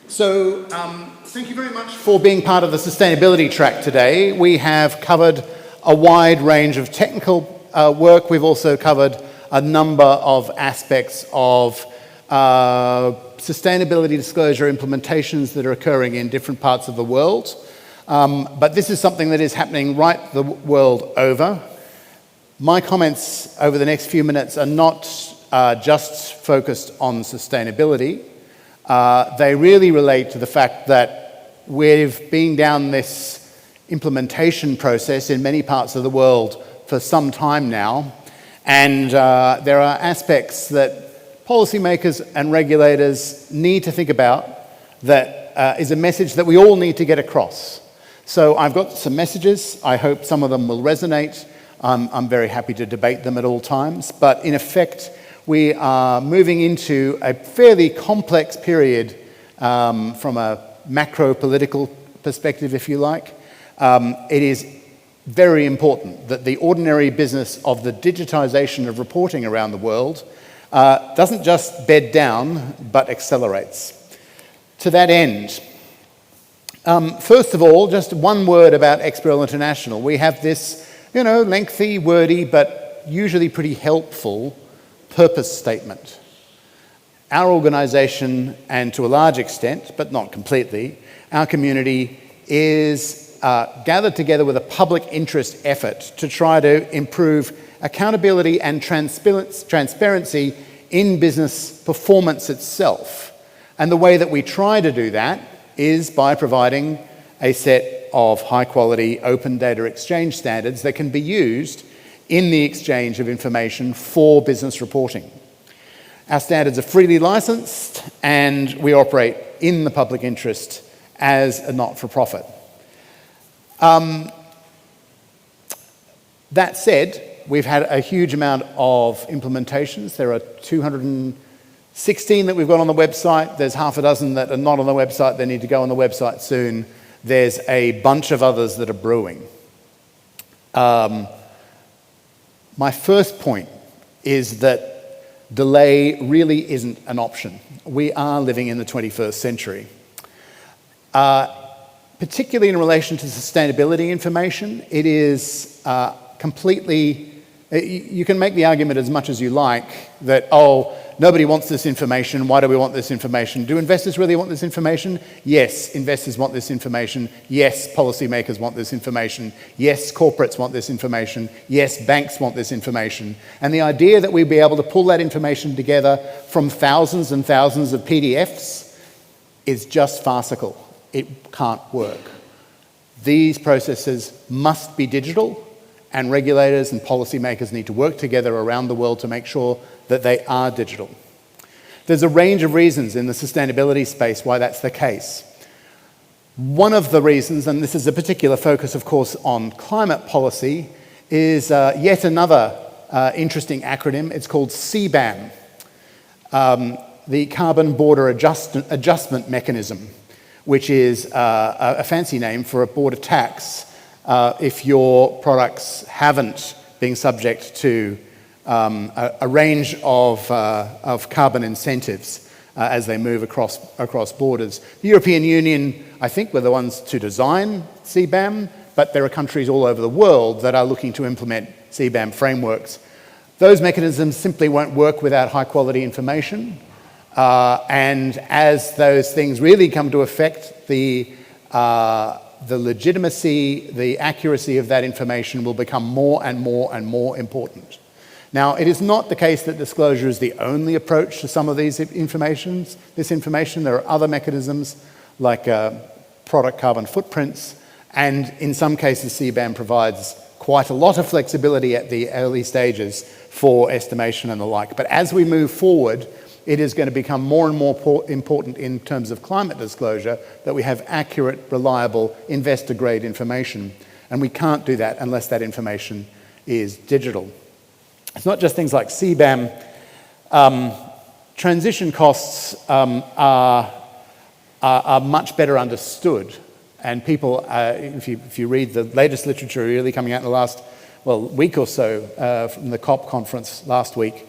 Thank you very much for being part of the sustainability track today. We have covered a wide range of technical work. We've also covered a number of aspects of sustainability disclosure implementations that are occurring in different parts of the world. But this is something that is happening right the world over. My comments over the next few minutes are not just focused on sustainability. They really relate to the fact that we've been down this implementation process in many parts of the world for some time now, and there are aspects that policymakers and regulators need to think about that is a message that we all need to get across. So I've got some messages. I hope some of them will resonate. I'm very happy to debate them at all times, but in effect, we are moving into a fairly complex period from a macro-political perspective, if you like. It is very important that the ordinary business of the digitization of reporting around the world doesn't just bed down, but accelerates. To that end, first of all, just one word about XBRL International. We have this, lengthy, wordy, but usually pretty helpful purpose statement. Our organisation, and to a large extent, but not completely, our community is gathered together with a public interest effort to try to improve accountability and transparency in business performance itself. And the way that we try to do that is by providing a set of high-quality open data exchange standards that can be used in the exchange of information for business reporting. Our standards are freely licensed, and we operate in the public interest as a not-for-profit. That said, we've had a huge amount of implementations. There are 216 that we've got on the website. There's half a dozen that are not on the website. They need to go on the website soon. There's a bunch of others that are brewing. My first point is that delay really isn't an option. We are living in the 21st century. Particularly in relation to sustainability information, it is completely, you can make the argument as much as you like that, nobody wants this information, why do we want this information? Do investors really want this information? Yes, investors want this information. Yes, policymakers want this information. Yes, corporates want this information. Yes, banks want this information. And the idea that we'd be able to pull that information together from thousands and thousands of PDFs is just farcical. It can't work. These processes must be digital, and regulators and policymakers need to work together around the world to make sure that they are digital. There's a range of reasons in the sustainability space why that's the case. One of the reasons, and this is a particular focus, of course, on climate policy, is yet another interesting acronym. It's called CBAM, the Carbon Border Adjustment Mechanism, which is a fancy name for a border tax if your products haven't been subject to a range of carbon incentives as they move across borders. The European Union, I think, were the ones to design CBAM, but there are countries all over the world that are looking to implement CBAM frameworks. Those mechanisms simply won't work without high-quality information, and as those things really come to affect the legitimacy, the accuracy of that information will become more and more and more important. Now, it is not the case that disclosure is the only approach to some of this information. There are other mechanisms like product carbon footprints, and in some cases CBAM provides quite a lot of flexibility at the early stages for estimation and the like. But as we move forward, it is going to become more and more important in terms of climate disclosure that we have accurate, reliable, investor-grade information. And we can't do that unless that information is digital. It's not just things like CBAM. Transition costs are much better understood. And people, if you read the latest literature really coming out in the last, week or so from the COP conference last week,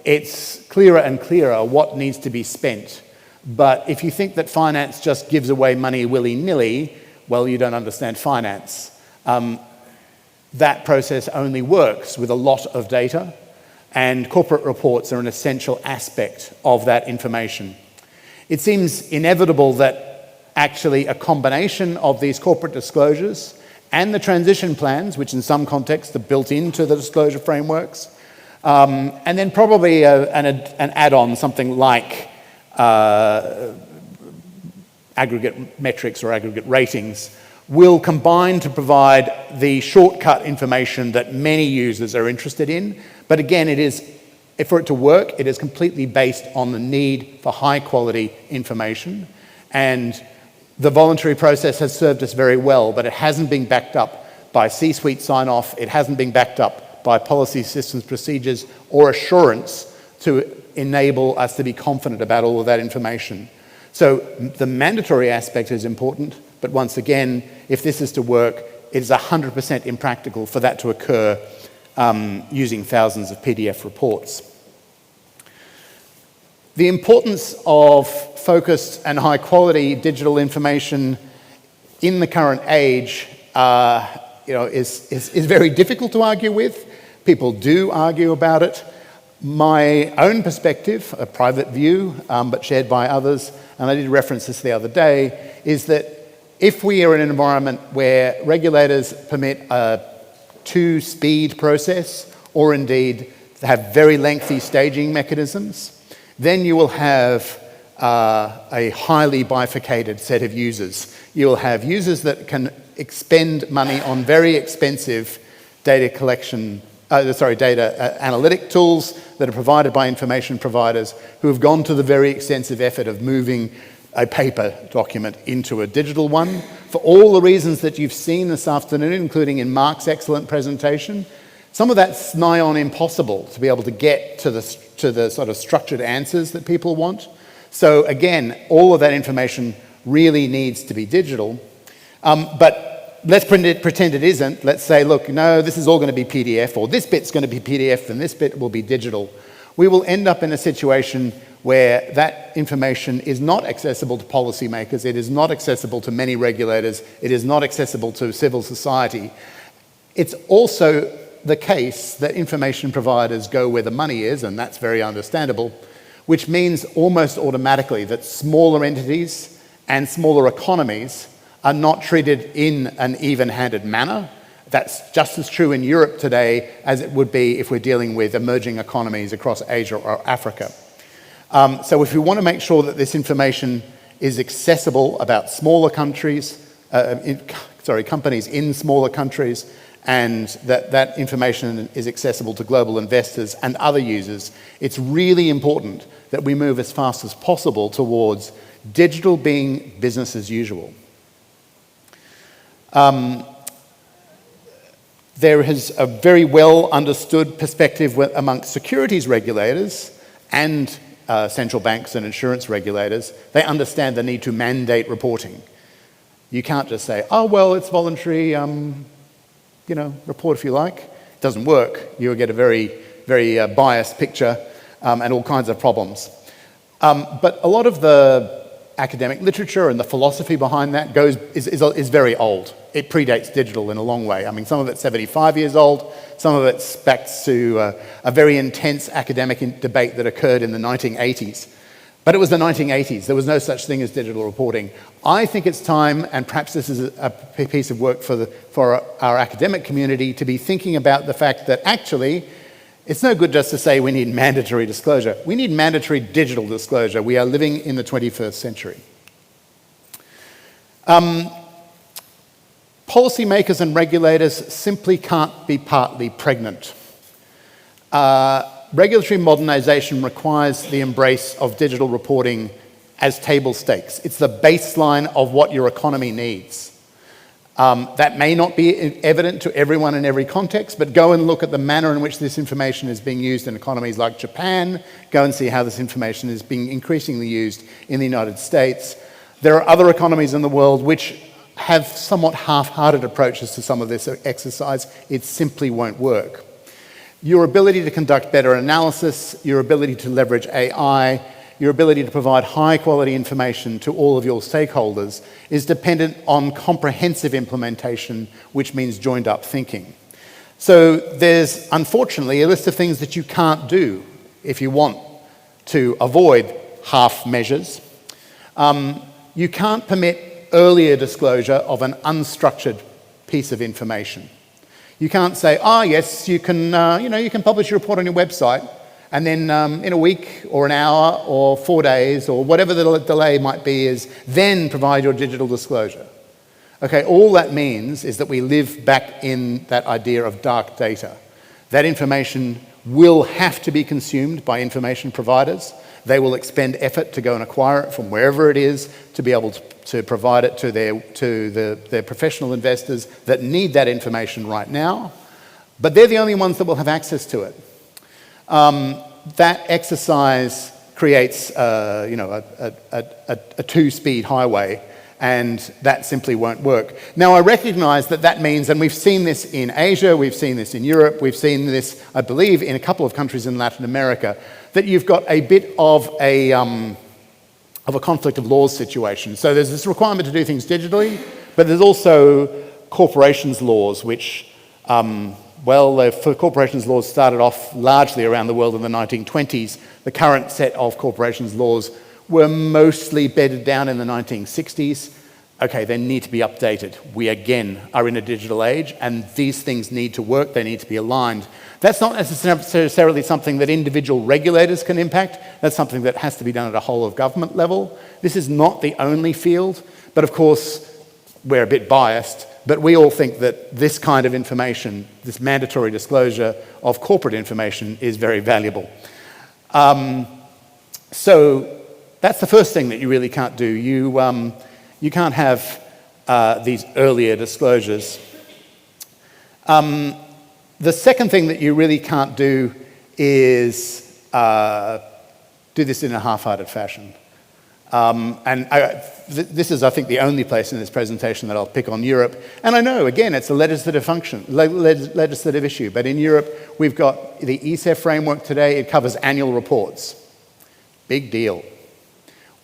it's clearer and clearer what needs to be spent But if you think that finance just gives away money willy-nilly, well, you don't understand finance. That process only works with a lot of data, and corporate reports are an essential aspect of that information. It seems inevitable that actually a combination of these corporate disclosures and the transition plans, which in some contexts are built into the disclosure frameworks, and then probably an add-on, something like aggregate metrics or aggregate ratings, will combine to provide the shortcut information that many users are interested in. But again, for it to work, it is completely based on the need for high-quality information. And the voluntary process has served us very well, but it hasn't been backed up by C-suite sign-off. It hasn't been backed up by policy systems, procedures, or assurance to enable us to be confident about all of that information. So the mandatory aspect is important, but once again, if this is to work, it is 100% impractical for that to occur using thousands of PDF reports. The importance of focused and high-quality digital information in the current age is very difficult to argue with. People do argue about it. My own perspective, a private view, but shared by others, and I did reference this the other day, is that if we are in an environment where regulators permit a two-speed process, or indeed have very lengthy staging mechanisms, then you will have a highly bifurcated set of users. You will have users that can expend money on very expensive data analytic tools that are provided by information providers who have gone to the very extensive effort of moving a paper document into a digital one for all the reasons that you've seen this afternoon, including in Mark's excellent presentation. Some of that's nigh on impossible to be able to get to the sort of structured answers that people want. So again, all of that information really needs to be digital. But let's pretend it isn't. Let's say, look, no, this is all going to be PDF, or this bit's going to be PDF and this bit will be digital. We will end up in a situation where that information is not accessible to policymakers, it is not accessible to many regulators, it is not accessible to civil society. It's also the case that information providers go where the money is, and that's very understandable, which means almost automatically that smaller entities and smaller economies are not treated in an even-handed manner. That's just as true in Europe today as it would be if we're dealing with emerging economies across Asia or Africa. So if we want to make sure that this information is accessible about smaller countries, companies in smaller countries, and that information is accessible to global investors and other users, it's really important that we move as fast as possible towards digital being business as usual. There is a very well understood perspective amongst securities regulators and central banks and insurance regulators. They understand the need to mandate reporting. You can't just say, oh, well, it's voluntary, report if you like. It doesn't work. You'll get a very, very biased picture and all kinds of problems. But a lot of the academic literature and the philosophy behind that is very old. It predates digital in a long way. I mean, some of it's 75 years old, some of it's back to a very intense academic debate that occurred in the 1980s. But it was the 1980s. There was no such thing as digital reporting. I think it's time, and perhaps this is a piece of work for our academic community, to be thinking about the fact that actually it's no good just to say we need mandatory disclosure. We need mandatory digital disclosure. We are living in the 21st century. Policymakers and regulators simply can't be partly pregnant. Regulatory modernization requires the embrace of digital reporting as table stakes. It's the baseline of what your economy needs. That may not be evident to everyone in every context, but go and look at the manner in which this information is being used in economies like Japan. Go and see how this information is being increasingly used in the United States. There are other economies in the world which have somewhat half-hearted approaches to some of this exercise. It simply won't work. Your ability to conduct better analysis, your ability to leverage AI, your ability to provide high quality information to all of your stakeholders is dependent on comprehensive implementation, which means joined up thinking. So there's unfortunately a list of things that you can't do if you want to avoid half measures. You can't permit earlier disclosure of an unstructured piece of information. You can't say, yes, you can publish a report on your website, and then in a week or an hour or 4 days or whatever the delay might be is then provide your digital disclosure. Okay, all that means is that we live back in that idea of dark data. That information will have to be consumed by information providers. They will expend effort to go and acquire it from wherever it is to be able to provide it to their professional investors that need that information right now. But they're the only ones that will have access to it. That exercise creates a two-speed highway, and that simply won't work. Now, I recognise that means, and we've seen this in Asia, we've seen this in Europe, we've seen this, I believe, in a couple of countries in Latin America, that you've got a bit of a conflict of laws situation. So there's this requirement to do things digitally, but there's also corporations laws, which, the corporations laws started off largely around the world in the 1920s. The current set of corporations laws were mostly bedded down in the 1960s. Okay, they need to be updated. We, again, are in a digital age, and these things need to work, they need to be aligned. That's not necessarily something that individual regulators can impact. That's something that has to be done at a whole of government level. This is not the only field, but of course, we're a bit biased, but we all think that this kind of information, this mandatory disclosure of corporate information, is very valuable. So that's the first thing that you really can't do. You can't have these earlier disclosures. The second thing that you really can't do is do this in a half-hearted fashion. This is, I think, the only place in this presentation that I'll pick on Europe. And I know, again, it's a legislative function, legislative issue. But in Europe, we've got the ESEF framework today. It covers annual reports. Big deal.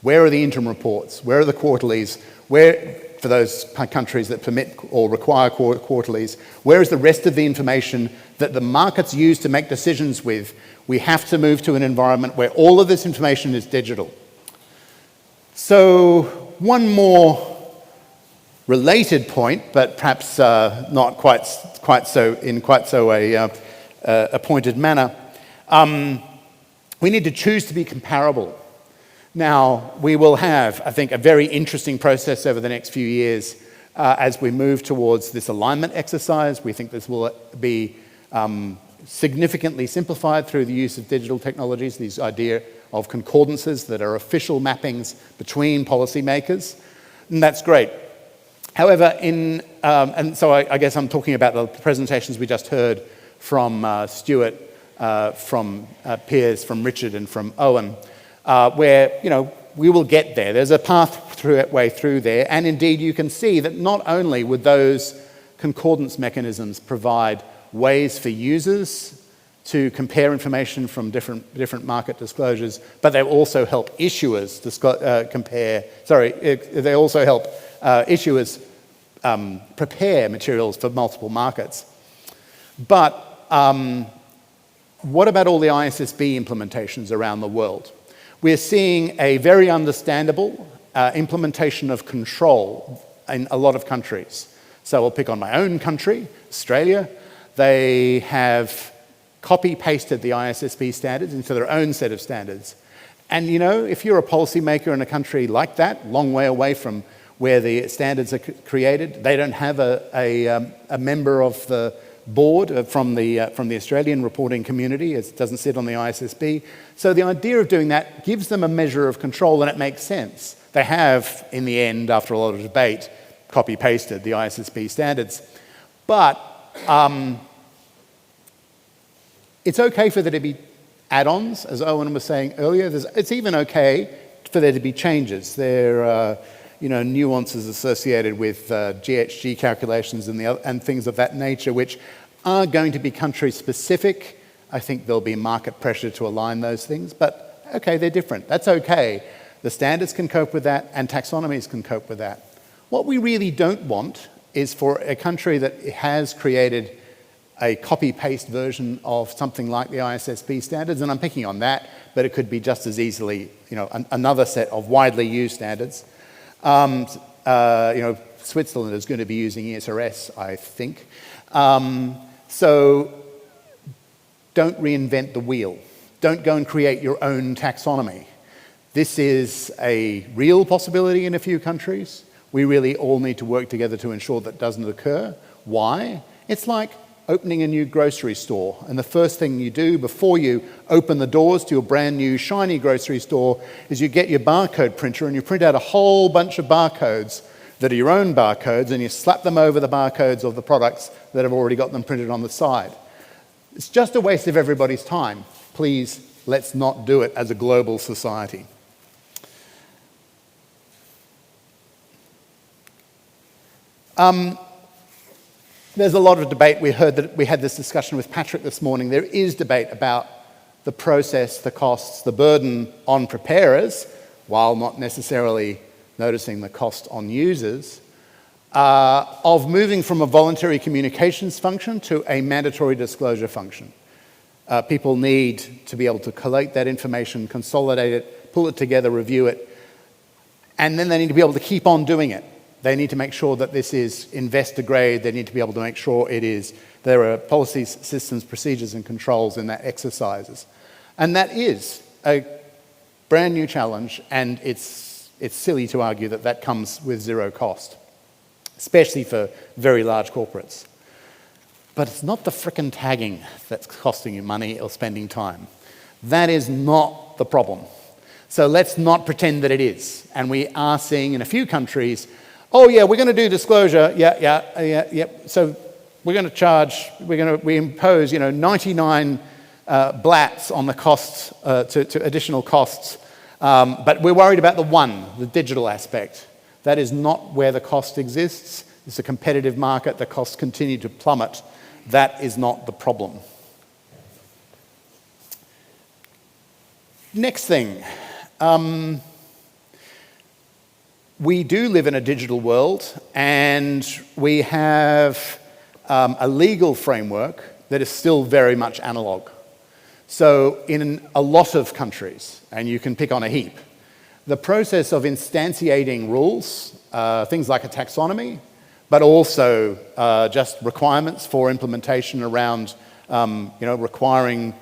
Where are the interim reports? Where are the quarterlies? Where, for those countries that permit or require quarterlies, where is the rest of the information that the markets use to make decisions with? We have to move to an environment where all of this information is digital. So one more related point, but perhaps not quite so a pointed manner. We need to choose to be comparable. Now, we will have, I think, a very interesting process over the next few years as we move towards this alignment exercise. We think this will be significantly simplified through the use of digital technologies, this idea of concordances that are official mappings between policymakers, and that's great. However, and so I guess I'm talking about the presentations we just heard from Stuart, from Piers, from Richard, and from Owen, where, we will get there. There's a pathway through there, and indeed you can see that not only would those concordance mechanisms provide ways for users to compare information from different market disclosures, but they also help issuers they also help issuers prepare materials for multiple markets. But what about all the ISSB implementations around the world? We're seeing a very understandable implementation of control in a lot of countries. So I'll pick on my own country, Australia. They have copy-pasted the ISSB standards into their own set of standards. And if you're a policymaker in a country like that, long way away from where the standards are created, they don't have a member of the board from the Australian reporting community. It doesn't sit on the ISSB. So the idea of doing that gives them a measure of control, and it makes sense. They have, in the end, after a lot of debate, copy-pasted the ISSB standards. But it's okay for there to be add-ons, as Owen was saying earlier. It's even okay for there to be changes. There are nuances associated with GHG calculations and things of that nature, which are going to be country-specific. I think there'll be market pressure to align those things, but okay, they're different. That's okay. The standards can cope with that, and taxonomies can cope with that. What we really don't want is for a country that has created a copy-paste version of something like the ISSB standards, and I'm picking on that, but it could be just as easily, another set of widely used standards. Switzerland is going to be using ESRS, I think. So don't reinvent the wheel. Don't go and create your own taxonomy. This is a real possibility in a few countries. We really all need to work together to ensure that doesn't occur. Why? It's like opening a new grocery store, and the first thing you do before you open the doors to your brand new shiny grocery store is you get your barcode printer and you print out a whole bunch of barcodes that are your own barcodes, and you slap them over the barcodes of the products that have already got them printed on the side. It's just a waste of everybody's time. Please, let's not do it as a global society. There's a lot of debate. We heard that we had this discussion with Patrick this morning. There is debate about the process, the costs, the burden on preparers, while not necessarily noticing the cost on users, of moving from a voluntary communications function to a mandatory disclosure function. People need to be able to collate that information, consolidate it, pull it together, review it, and then they need to be able to keep on doing it. They need to make sure that this is investor grade. They need to be able to make sure there are policies, systems, procedures, and controls in that exercises. And that is a brand new challenge, and it's silly to argue that that comes with zero cost, especially for very large corporates. But it's not the frickin' tagging that's costing you money or spending time. That is not the problem. So let's not pretend that it is. And we are seeing in a few countries, oh yeah, we're going to do disclosure, yeah. So we're going to charge, we impose, 99 blats on the costs, to additional costs, but we're worried about the digital aspect. That is not where the cost exists. It's a competitive market. The costs continue to plummet. That is not the problem. Next thing. We do live in a digital world, and we have a legal framework that is still very much analog. So in a lot of countries, and you can pick on a heap, the process of instantiating rules, things like a taxonomy, but also just requirements for implementation around requiring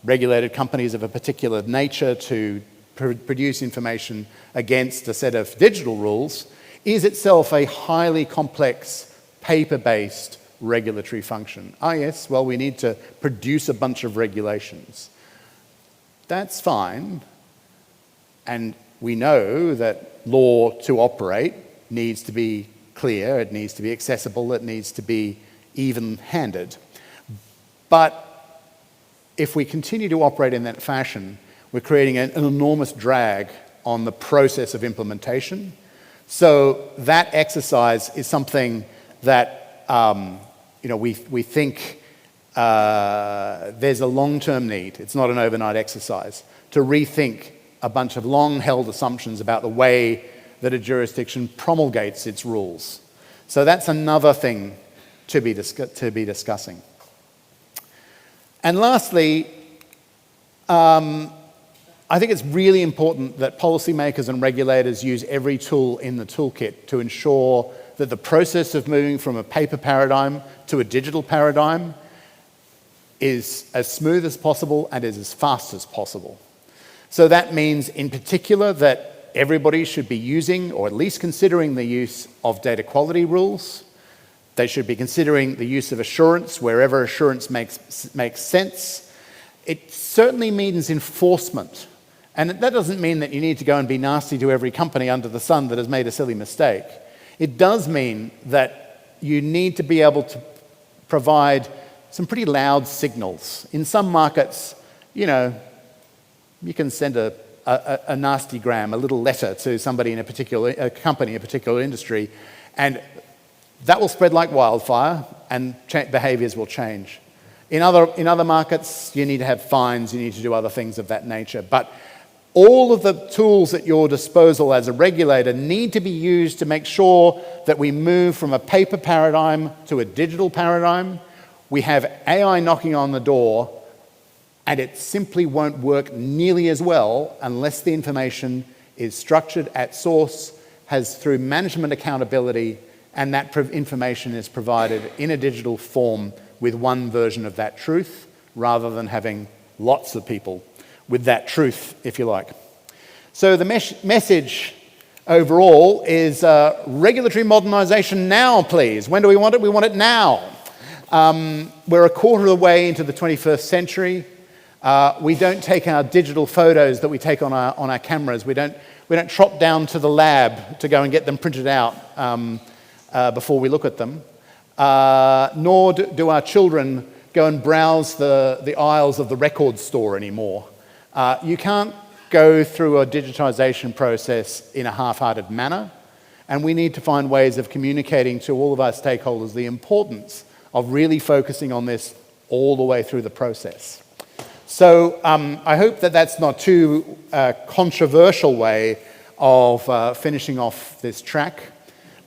regulated companies of a particular nature to produce information against a set of digital rules, is itself a highly complex, paper-based regulatory function. Yes, well, we need to produce a bunch of regulations. That's fine, and we know that law to operate needs to be clear, it needs to be accessible, it needs to be even-handed. But if we continue to operate in that fashion, we're creating an enormous drag on the process of implementation. So that exercise is something that we think there's a long-term need. It's not an overnight exercise to rethink a bunch of long-held assumptions about the way that a jurisdiction promulgates its rules. So that's another thing to be discussing. And lastly, I think it's really important that policymakers and regulators use every tool in the toolkit to ensure that the process of moving from a paper paradigm to a digital paradigm is as smooth as possible and is as fast as possible. So that means, in particular, that everybody should be using, or at least considering the use of data quality rules. They should be considering the use of assurance wherever assurance makes sense. It certainly means enforcement. And that doesn't mean that you need to go and be nasty to every company under the sun that has made a silly mistake. It does mean that you need to be able to provide some pretty loud signals. In some markets, you can send a nasty gram, a little letter to somebody in a company, a particular industry, and that will spread like wildfire, and behaviours will change. In other markets, you need to have fines, you need to do other things of that nature. But All of the tools at your disposal as a regulator need to be used to make sure that we move from a paper paradigm to a digital paradigm. We have AI knocking on the door, and it simply won't work nearly as well unless the information is structured at source, has through management accountability, and that information is provided in a digital form with one version of that truth, rather than having lots of people with that truth, if you like. So the message overall is regulatory modernization now, please. When do we want it? We want it now. We're a quarter of the way into the 21st century. We don't take our digital photos that we take on our cameras. We don't trot down to the lab to go and get them printed out before we look at them. Nor do our children go and browse the aisles of the record store anymore. You can't go through a digitization process in a half-hearted manner, and we need to find ways of communicating to all of our stakeholders the importance of really focusing on this all the way through the process. So I hope that that's not too controversial way of finishing off this track.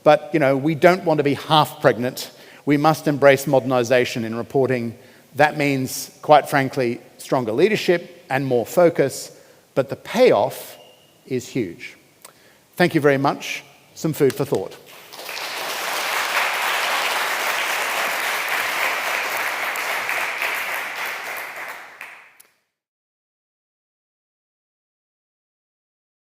But we don't want to be half pregnant. We must embrace modernization in reporting. That means, quite frankly, stronger leadership and more focus, but the payoff is huge. Thank you very much. Some food for thought.